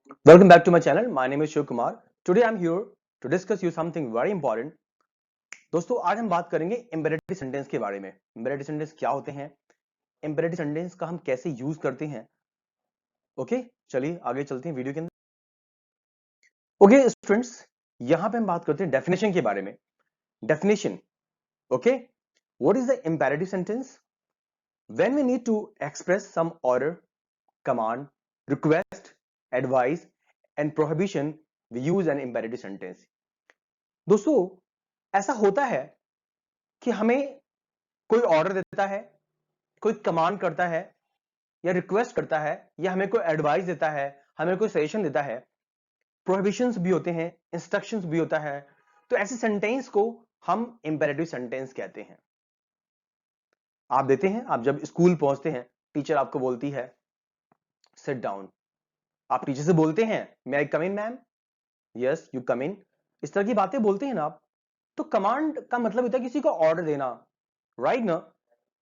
Welcome back to my channel. My name is Shiv Kumar. Today I'm here to discuss you something very important. दोस्तों आज हम बात करेंगे imperative sentence के बारे में. Imperative sentence क्या होते हैं? Imperative sentence का हम कैसे यूज करते हैं? ओके चलिए आगे चलते हैं वीडियो के अंदर. ओके स्टूडेंट्स, यहां पे हम बात करते हैं डेफिनेशन के बारे में. Definition. Okay, what is the imperative sentence? When we need to express some order, command, request, advice and prohibition, we use an imperative sentence. दोस्तों ऐसा होता है कि हमें कोई ऑर्डर देता है, कोई कमांड करता है या रिक्वेस्ट करता है या हमें कोई एडवाइस देता है, हमें कोई सजेशन देता है, प्रोहिबिशंस भी होते हैं, इंस्ट्रक्शंस भी होता है. तो ऐसे सेंटेंस को हम इंपेरेटिव सेंटेंस कहते हैं. आप देते हैं, आप जब स्कूल पहुंचते हैं, टीचर आपको बोलती है सिट डाउन. आप टीचर से बोलते हैं may I come in ma'am? Yes you come in. इस तरह की बातें बोलते हैं ना आप. तो कमांड का मतलब होता है किसी को ऑर्डर देना, राइट ना,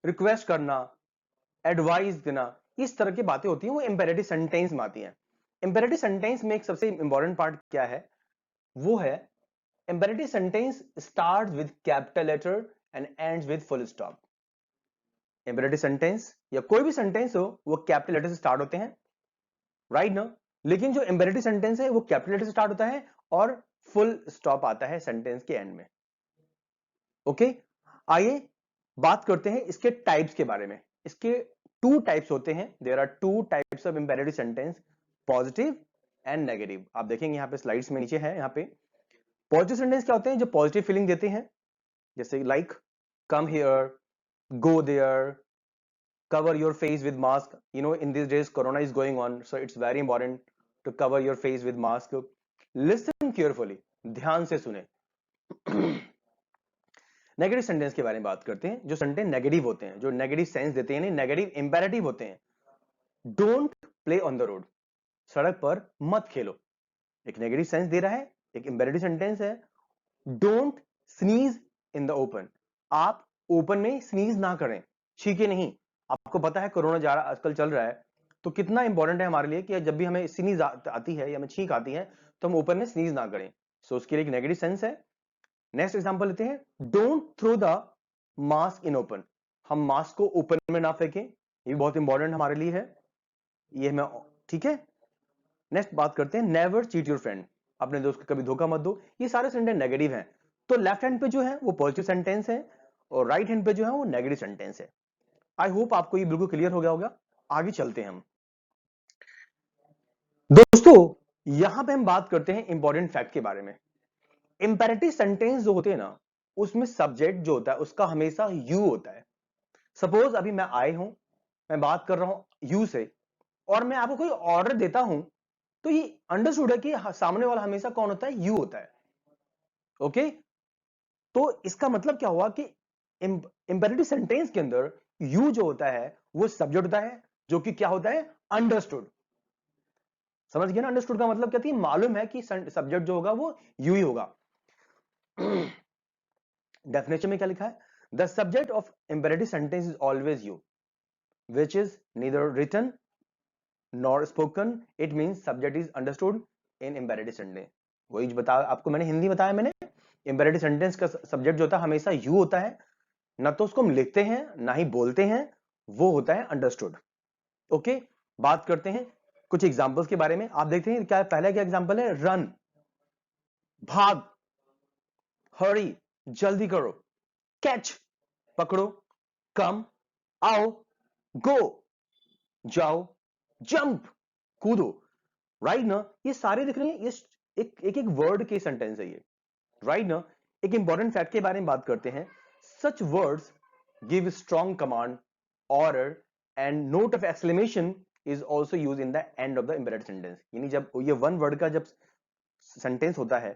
रिक्वेस्ट करना, एडवाइस देना. इस तरह की बातें होती हैं वो इंपेरेटिव सेंटेंस में आती हैं. इंपेरेटिव सेंटेंस में एक सबसे इंपॉर्टेंट पार्ट क्या है? वो है imperative sentence starts with capital letter and ends with full stop. Imperative sentence या कोई भी सेंटेंस हो वो कैपिटल लेटर से स्टार्ट होते हैं, राइट ना. लेकिन जो इंपेरेटिव सेंटेंस है वो कैपिटल लेटर से स्टार्ट होता है और फुल स्टॉप आता है सेंटेंस के एंड में. ओके, आइए बात करते हैं इसके टाइप्स के बारे में. इसके टू टाइप्स होते हैं. There are two types of imperative sentence, positive and negative. आप देखेंगे यहाँ पे स्लाइड्स में नीचे है. यहाँ पे पॉजिटिव सेंटेंस क्या होते हैं? जो पॉजिटिव फीलिंग देते हैं, जैसे like come here, go there, cover your face with mask. You know, in these days corona is going on, so it's very important to cover your face with mask. Listen carefully, ध्यान से सुने. Negative sentence के बारे में बात करते हैं. जो सेंटेंस नेगेटिव होते हैं, जो नेगेटिव सेंस देते हैं, नेगेटिव इंपेरेटिव होते हैं. Don't play on the road. सड़क पर मत खेलो. एक नेगेटिव सेंस दे रहा है. एक इंपेरेटिव सेंटेंस है don't sneeze in the open. आप ओपन में स्नीज ना करें, छींके नहीं. आपको पता है कोरोना जा रहा आजकल चल रहा है, तो कितना इंपॉर्टेंट है हमारे लिए कि जब भी हमें स्नीज आती है या हमें छींक आती है तो हम ओपन में स्नीज ना करें. सो उसके लिए एक नेगेटिव सेंस है. नेक्स्ट एग्जांपल लेते हैं. Don't throw the mask in open. हम मास्क को ओपन में ना फेंकें. ये बहुत इंपॉर्टेंट हमारे लिए है. ये मैं ठीक है. नेक्स्ट बात करते हैं नेवर चीट योर फ्रेंड. अपने दोस्त को कभी धोखा मत दो. ये सारे सेंटेंस नेगेटिव हैं. तो लेफ्ट हैंड पे जो है वो पॉजिटिव सेंटेंस है और राइट हैंड पे जो है वो नेगेटिव सेंटेंस है. आई होप आपको ये बिल्कुल क्लियर हो गया होगा. आगे चलते हैं हम. दोस्तों यहां पे हम बात करते हैं इंपॉर्टेंट फैक्ट के बारे में. इंपेरेटिव सेंटेंस जो होते हैं ना, उसमें सब्जेक्ट जो होता है उसका हमेशा यू होता है. सपोज अभी मैं आए हूं, मैं बात कर रहा हूं यू से, और मैं आपको कोई ऑर्डर देता हूं, तो ये अंडरस्टूड है कि सामने वाला हमेशा कौन होता है? यू होता है. ओके, तो इसका मतलब क्या हुआ कि इंपेरेटिव सेंटेंस के अंदर यू जो होता है वो सब्जेक्ट होता है, जो कि क्या होता है? अंडरस्टूड. समझ गया ना? अंडरस्टूड का मतलब क्या थी? मालूम है कि सब्जेक्ट जो होगा वो यू ही होगा. डेफिनेशन में क्या लिखा है? The subject of imperative sentence is always you, which is neither written nor spoken. It means subject is understood in imperative sentence. वही बता आपको मैंने हिंदी बताया. मैंने इंपेरेटिव सेंटेंस का सब्जेक्ट जो होता है हमेशा यू होता है. ना तो उसको हम लिखते हैं ना ही बोलते हैं, वो होता है अंडरस्टूड. ओके, बात करते हैं कुछ एग्जांपल्स के बारे में. आप देखते हैं क्या पहला क्या एग्जांपल है? रन, भाग, हरी, जल्दी करो, कैच, पकड़ो, कम, आओ, गो, जाओ, जंप, कूदो. राइट ना? ये सारे दिख रहे हैं. ये एक एक वर्ड के सेंटेंस है ये, राइट ना? एक इंपॉर्टेंट फैक्ट के बारे में बात करते हैं. सच words give strong command, order and note of exclamation is also used in the end of the imperative sentence. यानी जब ये वन वर्ड का जब सेंटेंस होता है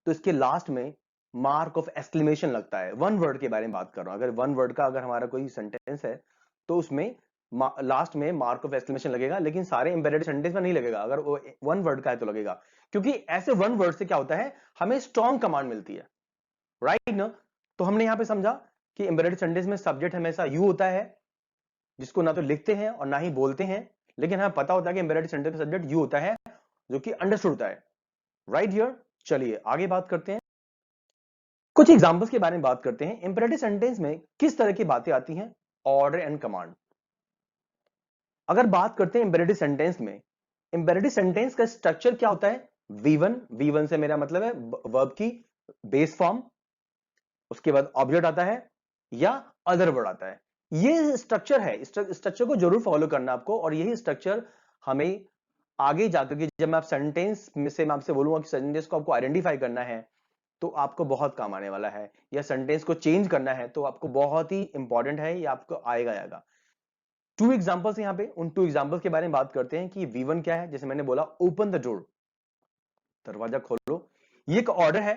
तो इसके लास्ट में मार्क ऑफ एक्सक्लेमेशन लगता है. वन वर्ड के बारे में बात कर रहा हूं. अगर वन वर्ड का अगर हमारा कोई सेंटेंस है तो उसमें लास्ट में मार्क ऑफ एक्सक्लेमेशन लगेगा, लेकिन सारे इंपेरेटिव सेंटेंस में नहीं लगेगा. अगर वो वन वर्ड का है तो लगेगा, क्योंकि ऐसे वन वर्ड से क्या होता है? हमें स्ट्रॉन्ग कमांड मिलती है, राइट ना? तो हमने यहां पे समझा कि इंपेरेटिव सेंटेंस में सब्जेक्ट हमेशा यू होता है, जिसको ना तो लिखते हैं और ना ही बोलते हैं, लेकिन हमें पता होता है कि इंपेरेटिव सेंटेंस का सब्जेक्ट यू होता है, जो कि अंडरस्टूड होता है, राइट हियर। चलिए आगे बात करते हैं, कुछ एग्जांपल्स के बारे में बात करते हैं। इंपेरेटिव सेंटेंस में किस तरह की बातें आती हैं? Order and command. अगर बात करते हैं इंपेरेटिव सेंटेंस में, इंपेरेटिव सेंटेंस का स्ट्रक्चर क्या होता है? V1 से मेरा मतलब है वर्ब की बेस फॉर्म, उसके बाद ऑब्जेक्ट आता है या अदर वर्ड आता है। ये स्ट्रक्चर है, स्ट्रक्चर को जरूर फॉलो करना आपको, और यही स्ट्रक्चर हमें आगे जाकर के जब मैं आप सेंटेंस में से मैं आपसे बोलूंगा कि सेंटेंस को आपको आइडेंटिफाई करना है तो आपको बहुत काम आने वाला है, या सेंटेंस को चेंज करना है तो आपको बहुत ही इंपॉर्टेंट है, ये आपको आएगा। टू एग्जांपल्स यहाँ पे, उन टू एग्जांपल्स के बारे में बात करते हैं कि V1 क्या है। जैसे मैंने बोला ओपन द डोर, दरवाजा खोलो, ये एक ऑर्डर है।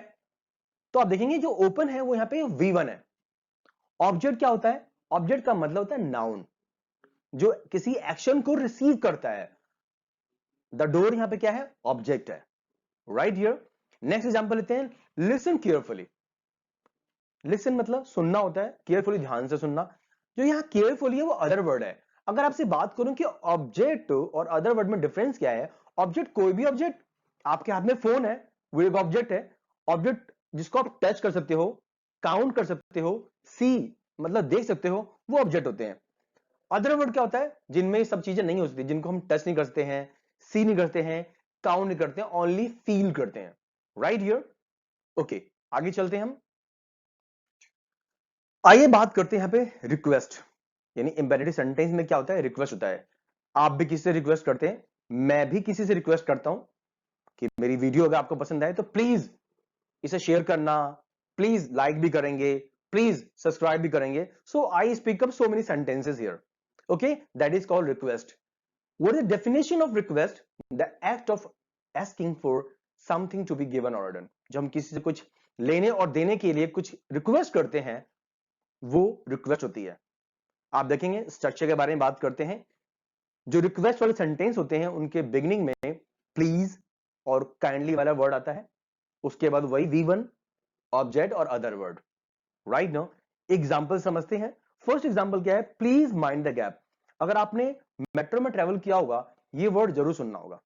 तो आप देखेंगे जो ओपन है वो यहाँ पे V1 है। ऑब्जेक्ट क्या होता है? ऑब्जेक्ट का मतलब होता है नाउन, जो किसी एक्शन को रिसीव करता है। द डोर यहाँ पे क्या है? ऑब्जेक्ट है, राइट हियर। नेक्स्ट एग्जांपल लेते हैं, लिसन केयरफुली। लिसन मतलब सुनना होता है, केयरफुली ध्यान से सुनना। जो यहाँ केयरफुली है वो अदर वर्ड है। अगर आपसे बात करूं कि ऑब्जेक्ट और अदर वर्ड में डिफरेंस क्या है, ऑब्जेक्ट कोई भी ऑब्जेक्ट, आपके हाथ में फोन है वो एक ऑब्जेक्ट है। ऑब्जेक्ट जिसको आप टच कर सकते हो, काउंट कर सकते हो, सी मतलब देख सकते हो, वो ऑब्जेक्ट होते हैं। अदर वर्ड क्या होता है? जिनमें ये सब चीजें नहीं हो सकती, जिनको हम टच नहीं कर सकते हैं, सी नहीं करते हैं, काउंट नहीं करते हैं, ओनली फील करते हैं, राइट हियर। ओके, आगे चलते हैं हम। आइए बात करते हैं यहाँ पे रिक्वेस्ट, यानी इंपेरेटिव सेंटेंस में क्या होता है? रिक्वेस्ट होता है। आप भी किसी से रिक्वेस्ट करते हैं, मैं भी किसी से रिक्वेस्ट करता हूं कि मेरी वीडियो अगर आपको पसंद आए तो प्लीज इसे शेयर करना, प्लीज लाइक भी करेंगे, प्लीज सब्सक्राइब भी करेंगे। So I speak up so many sentences here, okay, that is called request. What is the definition of request? The act of asking for something to be given or done. जब हम किसी से कुछ लेने और देने के लिए कुछ रिक्वेस्ट करते हैं, वो रिक्वेस्ट होती है। आप देखेंगे स्ट्रक्चर के बारे में बात करते हैं। जो रिक्वेस्ट वाले सेंटेंस होते हैं उनके बिगिनिंग में प्लीज और काइंडली वाला वर्ड आता है, उसके बाद वही V1 ऑब्जेक्ट और other word, right no. Example समझते हैं। फर्स्ट एग्जांपल क्या है? Please mind the gap. अगर आपने मेट्रो में ट्रेवल किया होगा, ये वर्ड जरूर सुनना होगा।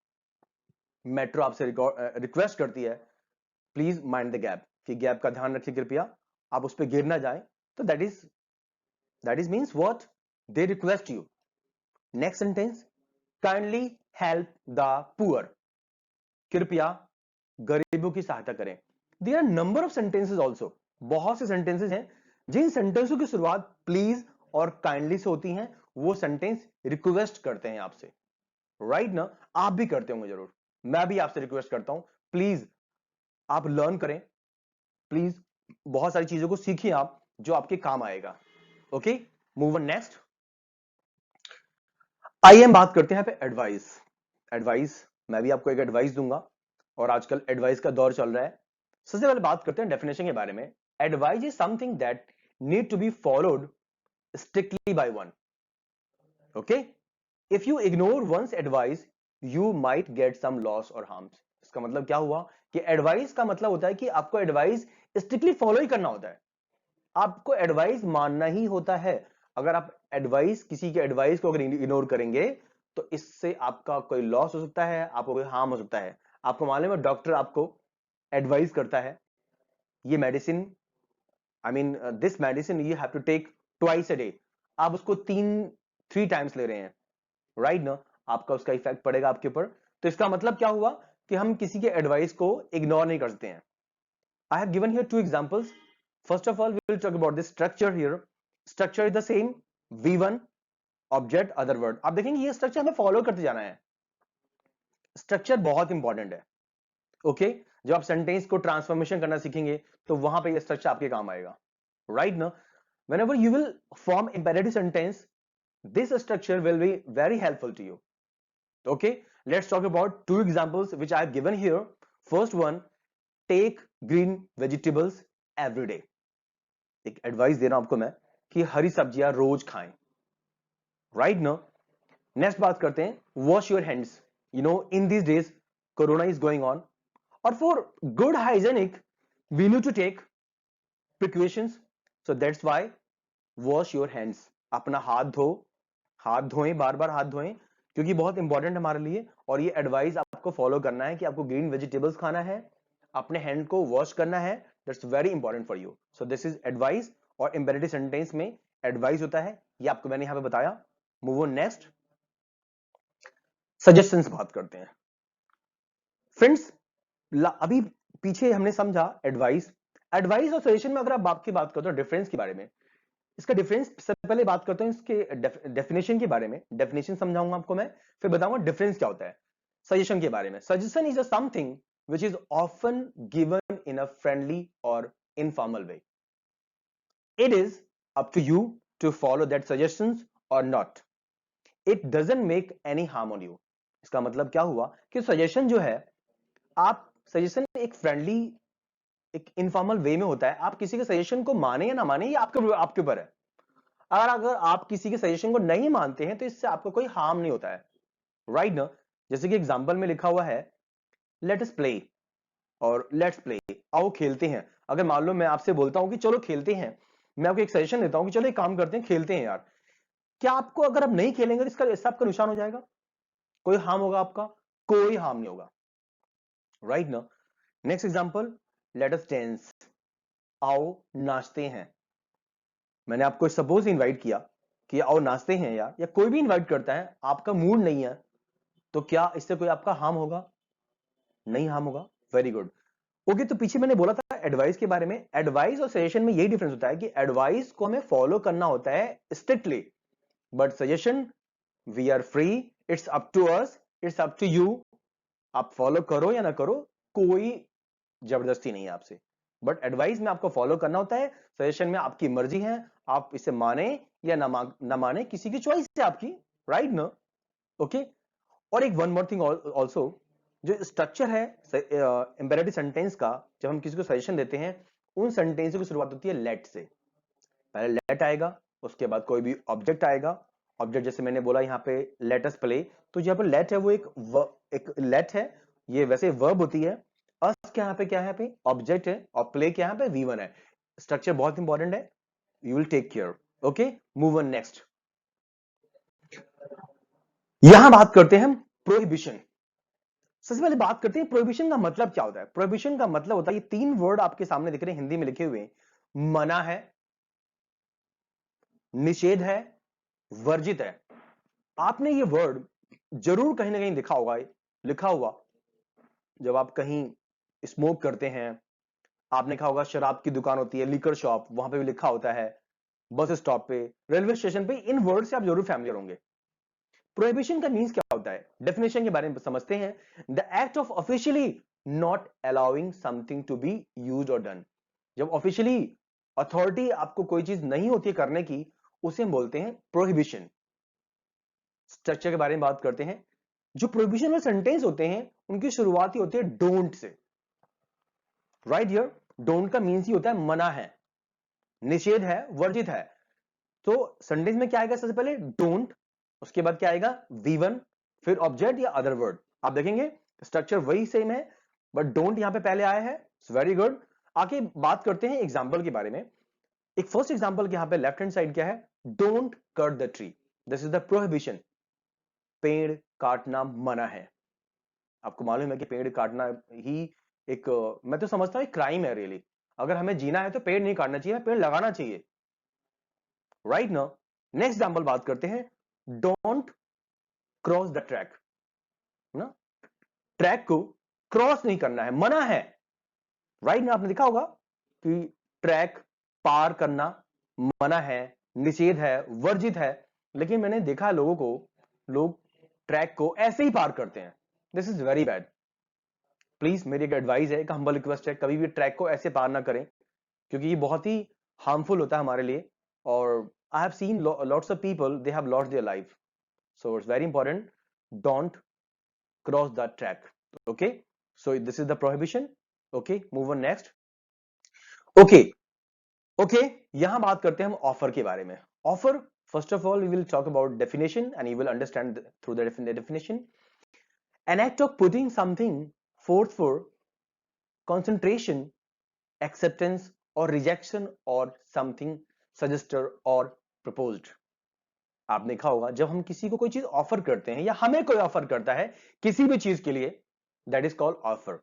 मेट्रो आपसे रिक्वेस्ट करती है प्लीज माइंड द गैप, कि गैप का ध्यान रखिए कृपया, आप उस पर गिर ना जाए। तो that is means what? They request you. Next sentence, kindly help the poor, कृपया गरीबों की सहायता करें। There are number of sentences also, बहुत से सेंटेंसेस हैं जिन सेंटेंसों की शुरुआत प्लीज और काइंडली से होती हैं। वो सेंटेंस रिक्वेस्ट करते हैं आपसे, राइट ना। आप भी करते होंगे जरूर, मैं भी आपसे रिक्वेस्ट करता हूं, प्लीज आप लर्न करें, प्लीज बहुत सारी चीजों को सीखिए आप, जो आपके काम आएगा। Okay, move on next. आइए हम बात करते हैं यहाँ पे एडवाइस। एडवाइस, मैं भी आपको एक एडवाइस दूंगा, और आजकल एडवाइस का दौर चल रहा है। सबसे पहले बात करते हैं डेफिनेशन के बारे में। Advice is something that need to be followed strictly by one, okay. If you ignore once advice you might get some loss or harms. इसका मतलब क्या हुआ कि एडवाइस का मतलब होता है कि आपको एडवाइस स्ट्रिक्टली फॉलो ही करना होता है, आपको एडवाइस मानना ही होता है। अगर आप एडवाइस, किसी के एडवाइस को अगर इग्नोर करेंगे तो इससे आपका कोई लॉस हो सकता है, आपको कोई हार्म हो सकता है। आपको मालूम है डॉक्टर आपको एडवाइस करता है, ये medicine, I mean this medicine you have to take twice a day, आप उसको 3 टाइम्स ले रहे हैं, राइट ना, आपका उसका इफेक्ट पड़ेगा आपके ऊपर। तो इसका मतलब क्या हुआ कि हम किसी के एडवाइस को इग्नोर नहीं कर सकते हैं। I have given here 2 examples. First of all, we will talk about the structure here. Structure is the same, V1 object other word. आप देखेंगे ये स्ट्रक्चर हमें फॉलो करते जाना है। स्ट्रक्चर बहुत इंपॉर्टेंट है, ओके। जब आप सेंटेंस को ट्रांसफॉर्मेशन करना सीखेंगे तो वहां पे ये स्ट्रक्चर आपके काम आएगा, राइट ना। whenever you will form imperative sentence, this structure will be very helpful to you, okay. Let's talk about 2 examples which I have given here. First one, take green vegetables every day. एक advice दे रहा हूं आपको मैं कि हरी सब्जियां रोज खाएं, right no. Next बात करते हैं, wash your hands. You know in this days corona is going on, और for good hygienic we need to take precautions, so that's why wash your hands. अपना हाथ धो, हाथ धोएं, बार बार हाथ धोएं, क्योंकि बहुत इंपॉर्टेंट है हमारे लिए, और ये एडवाइस आपको फॉलो करना है कि आपको ग्रीन वेजिटेबल्स खाना है, अपने हैंड को वॉश करना है, that's very important for you. So this is advice, और इंपेरेटिव सेंटेंस में एडवाइस होता है, ये आपको मैंने यहां पे बताया। मूव ऑन नेक्स्ट, सजेशंस बात करते हैं फ्रेंड्स। अभी पीछे हमने समझा एडवाइस, एडवाइस और सजेशन में अगर आप बात करते हो डिफरेंस के बारे में, इसका डिफरेंस सबसे पहले बात करते हैं इसके डेफिनेशन के बारे में, डेफिनेशन समझाऊंगा आपको मैं, फिर बताऊंगा डिफरेंस क्या होता है सजेशन के बारे में। Suggestion is a something which is often given in a friendly or informal way. It is up to you to follow that suggestions or not. It doesn't make any harm on you. इसका मतलब क्या हुआ कि suggestion जो है, आप suggestion एक friendly, एक इनफॉर्मल वे में होता है। आप किसी के सजेशन को माने या ना माने, ये आपके ऊपर है। अगर आप किसी के सजेशन को नहीं मानते हैं तो इससे आपको कोई हार्म नहीं होता है, राइट ना। जैसे कि एग्जांपल में लिखा हुआ है लेट अस प्ले और लेट्स प्ले, आओ खेलते हैं। अगर मान लो मैं आपसे बोलता हूं कि चलो खेलते हैं, मैं आपको एक सजेशन देता हूं कि चलो एक काम करते हैं, खेलते हैं यार, क्या आपको अगर आप नहीं खेलेंगे तो इसका आपका नुकसान हो जाएगा? कोई हार्म होगा आपका? कोई हार्म नहीं होगा, राइट ना। Next example, let us dance, आओ नाचते हैं। मैंने आपको सपोज इनवाइट किया कि आओ नाचते हैं यार, या कोई भी इनवाइट करता है, आपका मूड नहीं है, तो क्या इससे कोई आपका हार्म होगा? नहीं हार्म होगा, वेरी गुड। ओके, तो पीछे मैंने बोला था एडवाइस के बारे में। एडवाइस और सजेशन में यही डिफरेंस होता है कि एडवाइस को हमें फॉलो करना होता है strictly, but suggestion we are free, it's up to us, it's up to you. आप फॉलो करो या ना करो, कोई जबरदस्ती नहीं है आपसे, बट एडवाइस में आपको फॉलो करना होता है, सजेशन में आपकी मर्जी है, आप इसे माने या ना माने, किसी की चॉइस है आपकी, राइट ना। ओके, और एक वन मोर थिंग ऑल्सो, जो स्ट्रक्चर है इंपेरेटिव सेंटेंस का, जब हम किसी को सजेशन देते हैं, उन सेंटेंस की शुरुआत होती है लेट से। पहले लेट आएगा, उसके बाद कोई भी ऑब्जेक्ट आएगा। ऑब्जेक्ट जैसे मैंने बोला यहाँ पे लेट अस प्ले, तो यहाँ पे लेट है वो एक लेट है, ये वैसे वर्ब होती है। अस क्या है यहाँ पे ऑब्जेक्ट है, और प्ले क्या यहाँ पे V1 है। स्ट्रक्चर बहुत इंपॉर्टेंट है, you will take care. Okay, move on next. यहां बात करते हैं हम प्रोहिबिशन। सबसे पहले बात करते हैं प्रोहिबिशन का मतलब क्या होता है। प्रोहिबिशन का मतलब होता है, ये तीन वर्ड आपके सामने दिख रहे हैं हिंदी में लिखे हुए, मना है, निषेध है, वर्जित है। आपने ये वर्ड जरूर कहीं ना कहीं लिखा हुआ जब आप कहीं स्मोक करते हैं। आपने देखा होगा शराब की दुकान होती है, लिकर शॉप, वहां पे भी लिखा होता है, बस स्टॉप पे, रेलवे स्टेशन पे, इन वर्ड से आप जरूर फैमिलियर होंगे। प्रोहिबिशन का मीन्स क्या होता है, डेफिनेशन के बारे में समझते हैं। The act of officially not allowing something to be used or done. जब ऑफिशियली अथॉरिटी आपको कोई चीज नहीं होती है करने की, उसे हम बोलते हैं प्रोहिबिशन। स्ट्रक्चर के बारे में बात करते हैं। जो प्रोहिबिशन में सेंटेंस होते हैं, उनकी शुरुआत ही होती है don't say, right here. Don't का मीन्स ही होता है मना है, निषेध है, वर्जित है। तो सेंटेंस में क्या आएगा, सबसे पहले डोंट, उसके बाद क्या आएगा V1, फिर ऑब्जेक्ट या अदर वर्ड। आप देखेंगे स्ट्रक्चर वही सेम है, बट डोंट यहां पे पहले आया है, वेरी गुड। आगे बात करते हैं एग्जाम्पल के बारे में। एक फर्स्ट एग्जाम्पल के यहां पे लेफ्ट हैंड साइड क्या है, don't cut the tree, this is the prohibition. पेड़ काटना मना है। आपको मालूम है कि पेड़ काटना ही एक मैं तो समझता हूं एक क्राइम है रियली। अगर हमें जीना है तो पेड़ नहीं काटना चाहिए, पेड़ लगाना चाहिए, राइट ना। नेक्स्ट एग्जाम्पल बात करते हैं, डोंट क्रॉस द ट्रैक ना, ट्रैक को क्रॉस नहीं करना है, मना है, राइट ना। आपने देखा होगा कि ट्रैक पार करना मना है, निषेध है, वर्जित है। लेकिन मैंने देखा है लोगों को, लोग ट्रैक को ऐसे ही पार करते हैं, this is very bad. Please मेरी एक एडवाइस है, एक हम्बल रिक्वेस्ट है, कभी भी ट्रैक को ऐसे पार ना करें, क्योंकि ये बहुत ही हार्मफुल होता है हमारे लिए। और I have seen lots of people, they have lost their life, so it's very important, don't cross the track. Okay, so this is the prohibition. Okay, move on next. Okay okay, यहां बात करते हैं हम offer के बारे में। Offer, first of all we will talk about definition and you will understand through the definition. An act of putting something forth for concentration, acceptance or rejection or something suggested or proposed. आपने देखा होगा जब हम किसी को कोई चीज offer करते हैं या हमें कोई ऑफर करता है किसी भी चीज के लिए, दैट इज कॉल्ड ऑफर।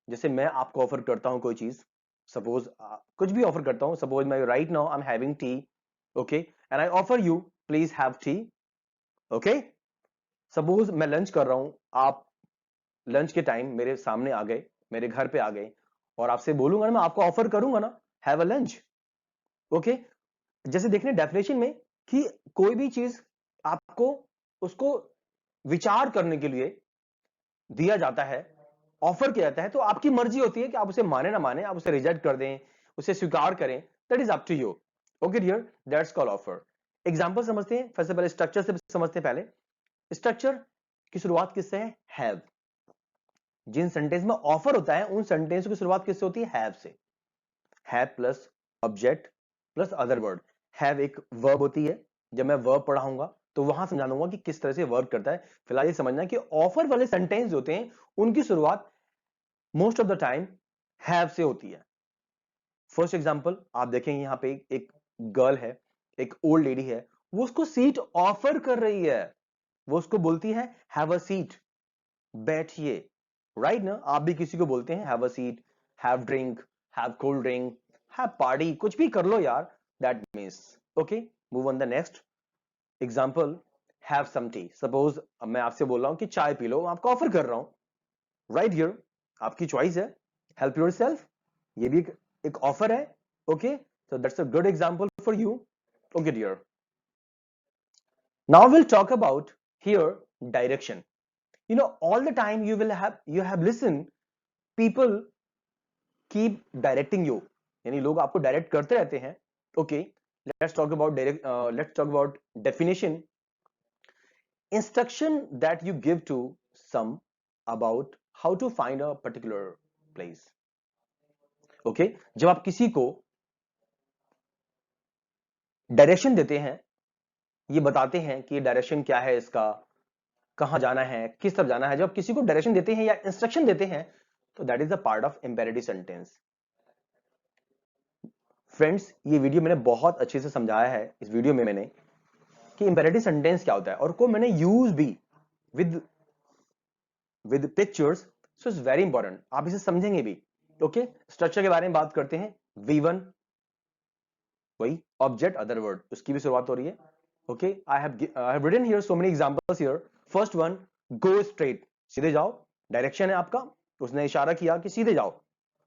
जैसे मैं आपको ऑफर करता हूं कोई चीज, सपोज कुछ भी ऑफर करता हूं, सपोज मैं right now I am having T, okay, and I offer you please have T, okay. Suppose मैं लंच कर रहा हूं, आप लंच के टाइम मेरे सामने आ गए, मेरे घर पे आ गए, और आपसे बोलूंगा ना, मैं आपको ऑफर करूंगा ना, हैव अ लंच, ओके। जैसे देखने डेफिनेशन में कि कोई भी चीज आपको उसको विचार करने के लिए दिया जाता है, ऑफर किया जाता है, तो आपकी मर्जी होती है कि आप उसे माने ना माने, आप उसे रिजेक्ट कर दें, उसे स्वीकार करें, that is up to you, okay dear, that's called offer. Example समझते हैं, सबसे पहले स्ट्रक्चर से समझते हैं। पहले स्ट्रक्चर की शुरुआत किससे है? हैव। जिन सेंटेंस में ऑफर होता है उन सेंटेंस की शुरुआत किससे होती है? हैव से। Have plus object plus other word. Have एक वर्ब होती है, जब मैं वर्ब पढ़ाऊंगा तो वहां समझा दूंगा कि किस तरह से वर्क करता है। फिलहाल ये समझना कि ऑफर वाले सेंटेंस होते हैं उनकी शुरुआत most of the time have से होती है। फर्स्ट एग्जांपल आप देखेंगे, यहां पे एक गर्ल है, एक ओल्ड लेडी है, वो उसको सीट ऑफर कर रही है, वो उसको बोलती है हैव अ सीट, बैठिए, राइट ना? आप भी किसी को बोलते हैं have a seat, have drink, have cold drink, have party, कुछ भी कर लो यार, that means, okay. Move on the next example, have some tea. Suppose मैं आपसे बोल रहा हूं कि चाय पी लो, मैं आपको ऑफर कर रहा हूं, राइट हियर, आपकी चॉइस है, हेल्प योरसेल्फ, ये भी एक ऑफर है, okay. So that's a good example for you, okay dear. Now will talk about here direction. You know, all the time you have listened people keep directing you, यानी लोग आपको direct करते रहते हैं, okay. let's talk about definition. Instruction that you give to some about how to find a particular place, okay. जब आप किसी को डायरेक्शन देते हैं, ये बताते हैं कि डायरेक्शन क्या है, इसका कहां जाना है, किस तरफ जाना है, जब किसी को डायरेक्शन देते हैं या इंस्ट्रक्शन देते हैं, तो that is the part of imperative sentence. Friends, ये वीडियो मैंने बहुत अच्छे से समझाया है, इस वीडियो में मैंने, कि इंपेरेटिव सेंटेंस क्या होता है, और को मैंने यूज भी with with pictures, so it's very important, आप इसे समझेंगे भी, ओके। स्ट्रक्चर के बारे में बात करते हैं, V1 वही ऑब्जेक्ट अदर वर्ड, उसकी भी शुरुआत हो रही है, okay. I have written here so many examples here. First one, go straight, सीधे जाओ, डायरेक्शन है आपका, उसने इशारा किया कि सीधे जाओ,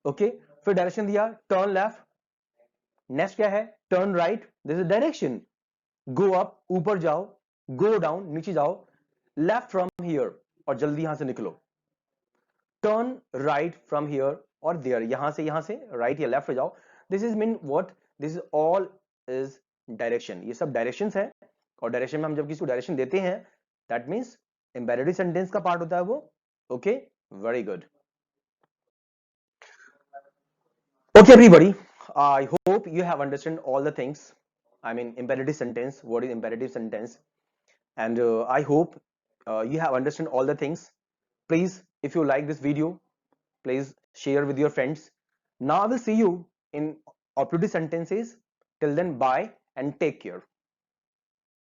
ओके। फिर डायरेक्शन दिया, टर्न लेफ्ट, नेक्स्ट क्या है? Turn right, this is direction. Go up, ऊपर जाओ, गो डाउन, नीचे जाओ, लेफ्ट फ्रॉम हियर, और जल्दी यहां से निकलो, टर्न राइट फ्रॉम हियर और देयर, यहां से राइट या लेफ्ट हो जाओ, this is mean what, this is all is direction. ये सब डायरेक्शंस है, और डायरेक्शन में हम जब किसी को डायरेक्शन देते हैं, दैट मीन्स एम्बेडेड सेंटेंस का पार्ट होता है वो, okay. Very good, okay everybody, I hope you have understood all the things, I mean imperative sentence, what is imperative sentence, and I hope you have understood all the things. Please, if you like this video, please share with your friends. Now I will see you in operative sentences. Till then, bye and take care.